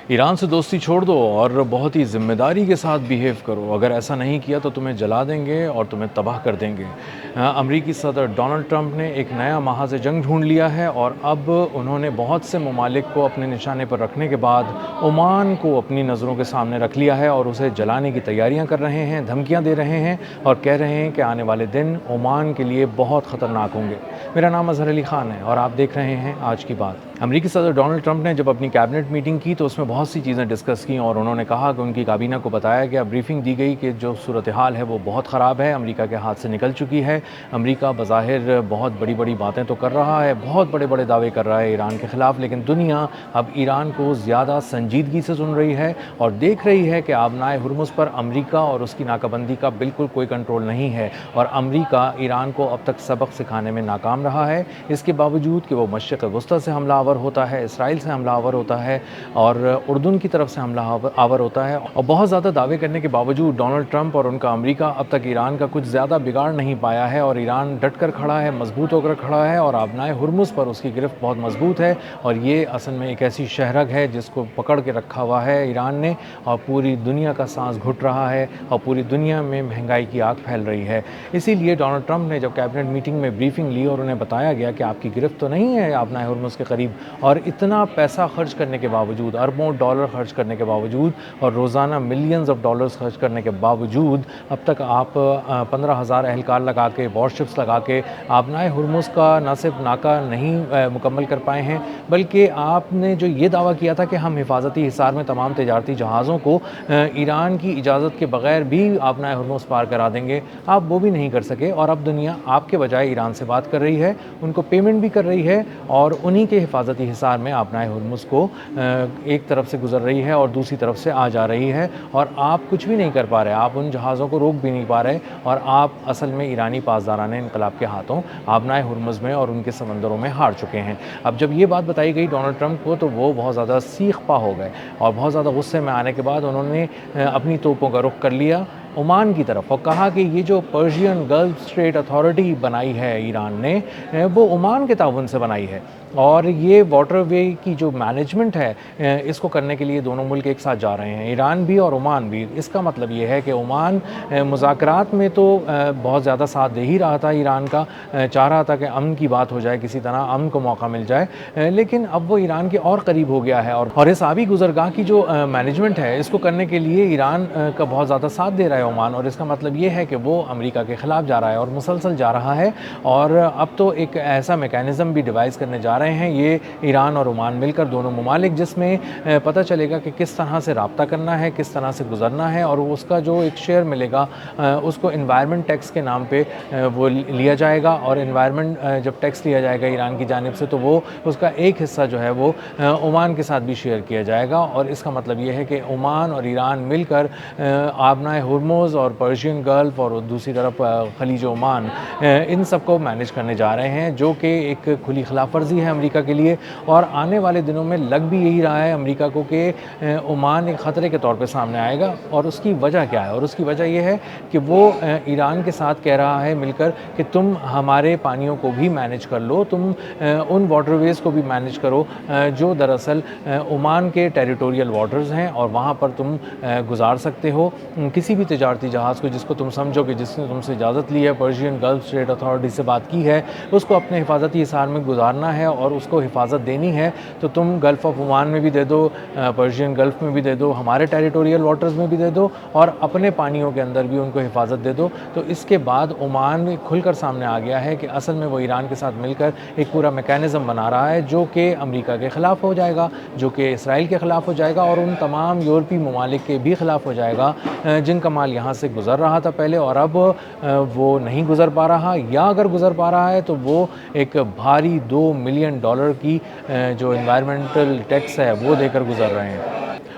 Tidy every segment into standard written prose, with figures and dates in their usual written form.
Iran से दोस्ती छोड़ दो और बहुत ही ज़िम्मेदारी के साथ बिहेव करो। अगर ऐसा नहीं किया तो तुम्हें जला देंगे और तुम्हें तबाह कर देंगे। अमरीकी सदर डोनाल्ड ट्रंप ने एक नया महाज़ जंग ढूंढ लिया है और अब उन्होंने बहुत से ममालिक को अपने निशाने पर रखने के बाद ओमान को अपनी नज़रों के सामने रख लिया है और उसे जलाने की तैयारियां कर रहे हैं, धमकियां दे रहे हैं और कह रहे हैं कि आने वाले दिन ओमान के लिए बहुत ख़तरनाक होंगे। मेरा नाम अज़हर अली ख़ान है और आप देख रहे हैं आज की बात। अमरीकी सदर डोनाल्ड ट्रंप ने जब अपनी कैबिनेट मीटिंग की तो उसमें बहुत सी चीज़ें डिस्कस की और उन्होंने कहा कि उनकी काबीना को बताया गया, ब्रीफिंग दी गई कि जो सूरत हाल है वो बहुत ख़राब है, अमेरिका के हाथ से निकल चुकी है। अमेरिका बज़ाहिर बहुत बड़ी बड़ी बातें तो कर रहा है, बहुत बड़े बड़े दावे कर रहा है ईरान के ख़िलाफ़, लेकिन दुनिया अब ईरान को ज़्यादा संजीदगी से सुन रही है और देख रही है कि आबनाए हुर्मुज़ पर अमेरिका और उसकी नाकाबंदी का बिल्कुल कोई कंट्रोल नहीं है और अमेरिका ईरान को अब तक सबक सिखाने में नाकाम रहा है। इसके बावजूद कि वो मशरिक़ वस्ता से हमलावर होता है, इसराइल से हमलावर होता है और उर्दून की तरफ से हमलावर होता है और बहुत ज़्यादा दावे करने के बावजूद डोनाल्ड ट्रंप और उनका अमेरिका अब तक ईरान का कुछ ज़्यादा बिगाड़ नहीं पाया है और ईरान डट कर खड़ा है, मजबूत होकर खड़ा है और आबनाए हुर्मुज़ पर उसकी गिरफ्त बहुत मजबूत है और ये असल में एक ऐसी शहरग है जिसको पकड़ के रखा हुआ है ईरान ने और पूरी दुनिया का सांस घुट रहा है और पूरी दुनिया में महंगाई की आग फैल रही है। इसीलिए डोनाल्ड ट्रंप ने जब कैबिनेट मीटिंग में ब्रीफिंग ली और उन्हें बताया गया कि आपकी गिरफ्त तो नहीं है आबनाए हुर्मुज़ के करीब, और इतना पैसा खर्च करने के बावजूद, अरबों डॉलर खर्च करने के बावजूद और रोज़ाना मिलियंस ऑफ डॉलर्स खर्च करने के बावजूद अब तक आप 15,000 एहलकार लगा के, वॉरशिप्स लगा के आबनाए हुर्मुज़ का न सिर्फ नाका नहीं मुकम्मल कर पाए हैं, बल्कि आपने जो ये दावा किया था कि हम हिफाजती हिसार में तमाम तजारती जहाज़ों को ईरान की इजाज़त के बगैर भी आबनाए हुर्मुज़ पार करा देंगे, आप वो भी नहीं कर सके और अब दुनिया आपके बजाय ईरान से बात कर रही है, उनको पेमेंट भी कर रही है और उन्हीं के हिफाजती हिसार में आबनाए हुर्मुज़ को एक तरफ से गुजर रही है और दूसरी तरफ से आ जा रही है और आप कुछ भी नहीं कर पा रहे, आप उन जहाज़ों को रोक भी नहीं पा रहे और आप असल में ईरानी पासदाराने इनकलाब के हाथों आबनाए हुर्मुज़ में और उनके समंदरों में हार चुके हैं। अब जब ये बात बताई गई डोनाल्ड ट्रंप को तो वो बहुत ज़्यादा सीख पा हो गए और बहुत ज़्यादा गुस्से में आने के बाद उन्होंने अपनी तोपों का रुख कर लिया ओमान की तरफ और कहा कि ये जो पर्शियन गल्फ स्ट्रेट अथॉरिटी बनाई है ईरान ने, वो ओमान के ताउन से बनाई है और ये वाटरवे की जो मैनेजमेंट है इसको करने के लिए दोनों मुल्क एक साथ जा रहे हैं, ईरान भी और ओमान भी। इसका मतलब ये है कि ओमान मुज़ाकरात में तो बहुत ज़्यादा साथ दे ही रहा था ईरान का, चाह रहा था कि अमन की बात हो जाए, किसी तरह अमन को मौका मिल जाए, लेकिन अब वो ईरान के और करीब हो गया है और इस आबी गुजरगाह की जो मैनेजमेंट है इसको करने के लिए ईरान का बहुत ज़्यादा साथ दे रहा है ओमान और इसका मतलब ये है कि वो अमेरिका के ख़िलाफ़ जा रहा है और मुसलसल जा रहा है और अब तो एक ऐसा मैकेनिज़्म भी डिवाइस करने जा रहे हैं ये ईरान और ओमान मिलकर, दोनों ममालिक, जिसमें पता चलेगा कि किस तरह से रब्ता करना है, किस तरह से गुजरना है और उसका जो एक शेयर मिलेगा उसको इन्वायरमेंट टैक्स के नाम पे वो लिया जाएगा और इन्वायरमेंट जब टैक्स लिया जाएगा ईरान की जानिब से तो वो उसका एक हिस्सा जो है वो ओमान के साथ भी शेयर किया जाएगा और इसका मतलब ये है कि ओमान और ईरान मिलकर आबनाए हुर्मुज़ और पर्शियन गल्फ और दूसरी तरफ खलीज ओमान, इन सबको मैनेज करने जा रहे हैं, जो कि एक खुली खिलाफ वर्जी है अमेरिका के लिए और आने वाले दिनों में लग भी यही रहा है अमेरिका को कि ओमान एक ख़तरे के तौर पे सामने आएगा। और उसकी वजह क्या है? और उसकी वजह यह है कि वो ईरान के साथ कह रहा है मिलकर कि तुम हमारे पानियों को भी मैनेज कर लो, तुम उन वाटरवेज़ को भी मैनेज करो जो दरअसल ओमान के टेरिटोरियल वाटर्स हैं और वहाँ पर तुम गुजार सकते हो किसी भी तजारती जहाज़ को जिसको तुम समझो कि जिसने तुमसे इजाज़त ली है, पर्शियन गल्फ स्ट्रेट अथॉरिटी से बात की है, उसको अपने हिफाजती हिसार में गुजारना है और उसको हिफाजत देनी है तो तुम गल्फ़ ऑफ ओमान में भी दे दो, पर्शियन गल्फ़ में भी दे दो, हमारे टेरिटोरियल वाटर्स में भी दे दो और अपने पानियों के अंदर भी उनको हिफाजत दे दो। तो इसके बाद ओमान खुलकर सामने आ गया है कि असल में वो ईरान के साथ मिलकर एक पूरा मैकेनिज़्म बना रहा है जो कि अमेरिका के ख़िलाफ़ हो जाएगा, जो कि इसराइल के ख़िलाफ़ हो जाएगा और उन तमाम यूरोपीय ममालिक के भी ख़िलाफ़ हो जाएगा जिनका माल यहाँ से गुज़र रहा था पहले और अब वो नहीं गुज़र पा रहा, या अगर गुज़र पा रहा है तो वो एक भारी $2 मिलियन की जो एनवायरमेंटल टैक्स है वो देकर गुज़र रहे हैं।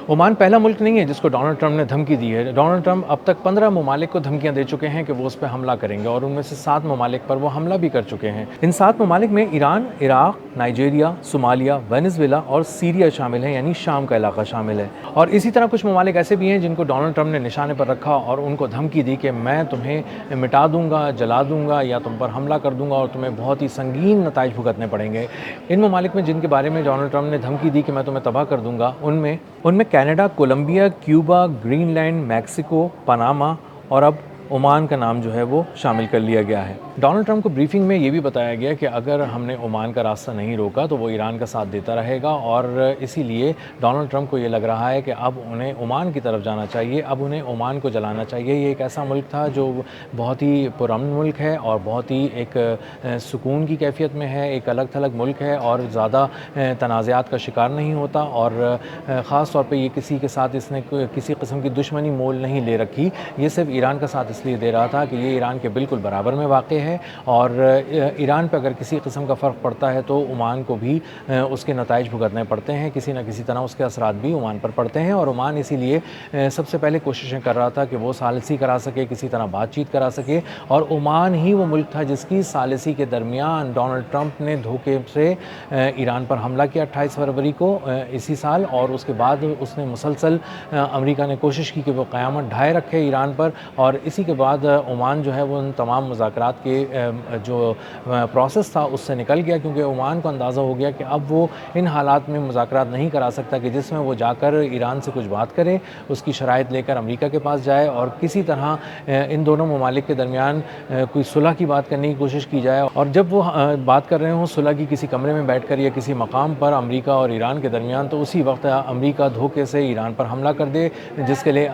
ओमान पहला मुल्क नहीं है जिसको डोनाल्ड ट्रंप ने धमकी दी है। डोनाल्ड ट्रंप अब तक 15 ममालिक को धमकियां दे चुके हैं कि वो उस पर हमला करेंगे और उनमें से 7 ममालिक पर वो हमला भी कर चुके हैं। इन 7 ममालिक में Iran, Iraq, Nigeria, Somalia, Venezuela और सीरिया शामिल है, यानी शाम का इलाका शामिल है। और इसी तरह कुछ ममालिक ऐसे भी हैं जिनको डोनाल्ड ट्रंप ने निशाने पर रखा और उनको धमकी दी कि मैं तुम्हें मिटा दूंगा, जला दूंगा या तुम पर हमला कर दूंगा और तुम्हें बहुत ही संगीन नताइज भुगतने पड़ेंगे। इन ममालिक में जिनके बारे में डोनाल्ड ट्रंप ने धमकी दी कि मैं तुम्हें तबाह कर दूंगा, उनमें Canada, Colombia, Cuba, Greenland, Mexico, Panama और अब ओमान का नाम जो है वो शामिल कर लिया गया है। डोनाल्ड ट्रंप को ब्रीफिंग में ये भी बताया गया कि अगर हमने ओमान का रास्ता नहीं रोका तो वो ईरान का साथ देता रहेगा और इसीलिए डोनाल्ड ट्रंप को ये लग रहा है कि अब उन्हें ओमान की तरफ जाना चाहिए, अब उन्हें ओमान को जलाना चाहिए। ये एक ऐसा मुल्क था जो बहुत ही पुरअमन मुल्क है और बहुत ही एक सुकून की कैफियत में है, एक अलग थलग मुल्क है और ज़्यादा तनाज़ात का शिकार नहीं होता और ख़ास तौर पर ये किसी के साथ इसने किसी किस्म की दुश्मनी मोल नहीं ले रखी। ये सिर्फ ईरान का साथ इसलिए दे रहा था कि ये ईरान के बिल्कुल बराबर में वाक़ है और ईरान पर अगर किसी किस्म का फ़र्क पड़ता है तो ओमान को भी उसके नताइज भुगतने पड़ते हैं, किसी न किसी तरह उसके असरात भी ओमान पर पड़ते हैं। और ओमान इसीलिए सबसे पहले कोशिशें कर रहा था कि वो सालिसी करा सके, किसी तरह बातचीत करा सके और ओमान ही वो मुल्क था जिसकी सालिसी के दरमियान डोनाल्ड ट्रंप ने धोखे से ईरान पर हमला किया 28 फरवरी को इसी साल और उसके बाद उसने मुसलसल अमेरिका ने कोशिश की कि वो क़यामत ढाए रखे ईरान पर और इसी के बाद ओमान जो है वो उन तमाम मुज़ाकरात के जो प्रोसेस था उससे निकल गया, क्योंकि ओमान को अंदाज़ा हो गया कि अब वो इन हालात में मुज़ाकरात नहीं करा सकता कि जिसमें वो जाकर ईरान से कुछ बात करे, उसकी शराइत लेकर अमेरिका के पास जाए और किसी तरह इन दोनों ममालिक के दरमियान कोई सुलह की बात करने की कोशिश की जाए। और जब वो बात कर रहे हों सुलह की किसी कमरे में बैठ कर या किसी मकाम पर अमेरिका और ईरान के दरमियान, तो उसी वक्त अमेरिका धोखे से ईरान पर हमला कर दे, जिसके लिए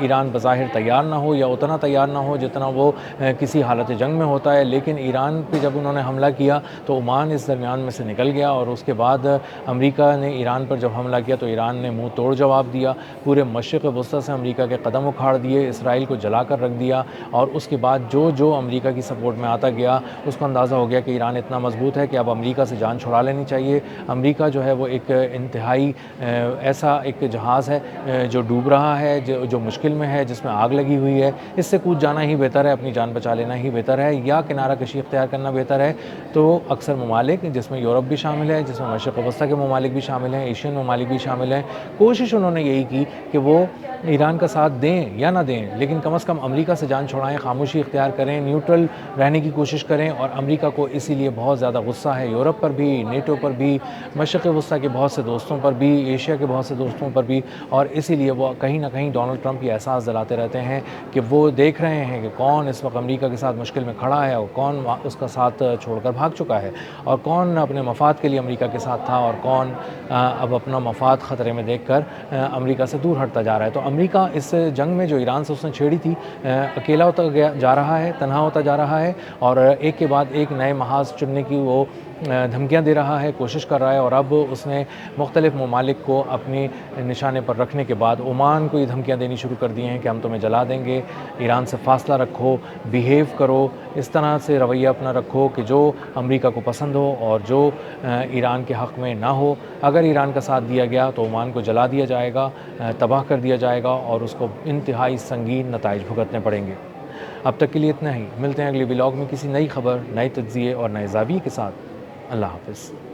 ईरान बज़ाहिर तैयार ना हो या उतना तैयार ना हो जितना वो किसी हालत जंग में होता है। लेकिन ईरान पे जब उन्होंने हमला किया तो ओमान इस दरमियान में से निकल गया और उसके बाद अमेरिका ने ईरान पर जब हमला किया तो ईरान ने मुंह तोड़ जवाब दिया, पूरे मशरिक़ वस्ता से अमेरिका के कदम उखाड़ दिए, इसराइल को जला कर रख दिया और उसके बाद जो अमेरिका की सपोर्ट में आता गया उसको अंदाज़ा हो गया कि ईरान इतना मजबूत है कि अब अमेरिका से जान छुड़ा लेनी चाहिए। अमेरिका जो है वो एक इंतहाई ऐसा एक जहाज़ है जो डूब रहा है, जो मुश्किल में है, जिसमें आग लगी हुई है, इससे कूद जाना ही बेहतर है, अपनी जान बचा लेना ही बेहतर है या किनारा कशी इख्तियार करना बेहतर है। तो अक्सर ममालिक जिसमें यूरोप भी शामिल है, जिसमें मशरिक़ वस्ता के ममालिक भी शामिल हैं, एशियन ममालिक भी शामिल हैं, कोशिश उन्होंने यही की कि वो ईरान का साथ दें या ना दें, लेकिन कम से कम अमेरिका से जान छुड़ाएं, खामोशी इख्तियार करें, न्यूट्रल रहने की कोशिश करें। और अमेरिका को इसीलिए बहुत ज़्यादा गुस्सा है यूरोप पर भी, नेटो पर भी, मशरिक़ वस्ता के बहुत से दोस्तों पर भी, एशिया के बहुत से दोस्तों पर भी, और इसीलिए वो कहीं ना कहीं डोनाल्ड ट्रंप ये एहसास दिलाते रहते हैं कि वो देख रहे हैं कि कौन इस वक्त अमेरिका के साथ मुश्किल में खड़ा है और कौन उसका साथ छोड़कर भाग चुका है और कौन अपने मफाद के लिए अमेरिका के साथ था और कौन अब अपना मफाद ख़तरे में देखकर अमेरिका से दूर हटता जा रहा है। तो अमेरिका इस जंग में जो ईरान से उसने छेड़ी थी अकेला होता जा रहा है, तनहा होता जा रहा है और एक के बाद एक नए महाज चुनने की वो धमकियां दे रहा है, कोशिश कर रहा है। और अब उसने मुख्तलिफ ममालिक को अपने निशाने पर रखने के बाद ओमान को ये धमकियां देनी शुरू कर दी हैं कि हम तुम्हें जला देंगे, ईरान से फासला रखो, बिहेव करो, इस तरह से रवैया अपना रखो कि जो अमेरिका को पसंद हो और जो ईरान के हक़ में ना हो। अगर ईरान का साथ दिया गया तो ओमान को जला दिया जाएगा, तबाह कर दिया जाएगा और उसको इंतहाई संगीन नताइज भुगतने पड़ेंगे। अब तक के लिए इतना ही, मिलते हैं अगले व्लॉग में किसी नई खबर, नए तज्ज़िये और नए ज़ाविये के साथ। अल्लाह हाफ़िज़।